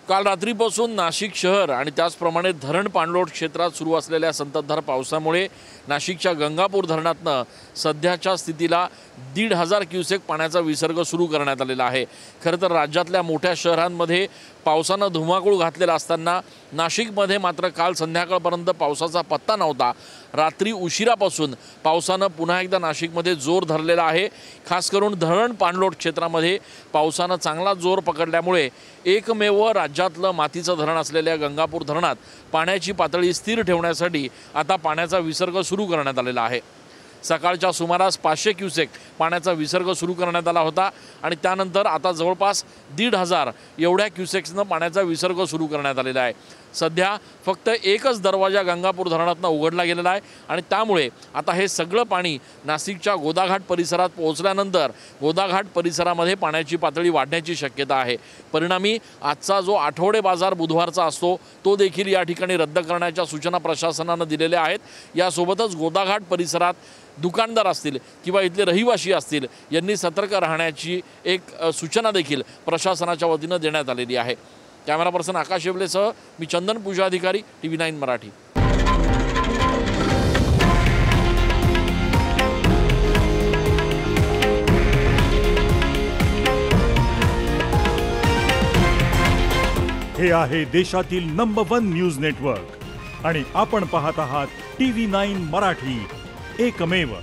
काल रात्रीपासून नाशिक शहर आणि त्याचप्रमाणे धरण पाणलोट क्षेत्रात सुरू असलेल्या संततधार पावसामुळे नाशिकच्या गंगापूर धरणातनं सध्याच्या स्थितीला 1,500 क्युसेक पाण्याचा विसर्ग सुरू करण्यात आलेला आहे। खरं तर राज्यातल्या मोठ्या शहरांमध्ये पावसानं धुमाकूळ घातलेला असताना नाशिकमध्ये मात्र काल संध्याकाळपर्यंत पावसाचा पत्ता नव्हता। रात्री उशिरापासून पावसानं पुन्हा एकदा नाशिकमध्ये जोर धरलेला आहे। खास करून धरण पाणलोट क्षेत्रामध्ये पावसानं चांगला जोर पकडल्यामुळे एकमेव राज्यातलं मातीचं धरण असलेल्या गंगापूर धरणात पाण्याची पातळी स्थिर ठेवण्यासाठी आता पाण्याचा विसर्ग सुरू करण्यात आलेला आहे। सकाळच्या सुमारास 500 क्युसेक पाण्याचा विसर्ग सुरू करण्यात आला होता आणि त्यानंतर आता जवळपास 1,500 एवढ्या क्युसेक्सनं पाण्याचा विसर्ग सुरू करण्यात आलेला आहे। सध्या फक्त एकच दरवाजा गंगापूर धरणातून उघडला गेलेला आहे आणि त्यामुळे आता हे सगळं पाणी नाशिकच्या गोदाघाट परिसरात पोहोचल्यानंतर गोदाघाट परिसरामध्ये पाण्याची पातळी वाढण्याची शक्यता आहे। परिणामी आजचा जो आठवडे बाजार बुधवारचा असतो तो देखील या ठिकाणी रद्द करण्याच्या सूचना प्रशासनाने दिलेल्या आहेत। यासोबतच गोदाघाट परिसरात दुकानदार असतील किंवा इथले रहिवासी असतील यांनी सतर्क राहण्याची एक सूचना देखील प्रशासनाच्या वतीने देण्यात आलेली आहे। कॅमेरा पर्सन आकाश येवलेसह मी चंदन पूजा अधिकारी TV9 मराठी। हे आहे देशातील नंबर 1 न्यूज नेटवर्क आणि आपण पाहत आहात TV9 मराठी, एकमेव।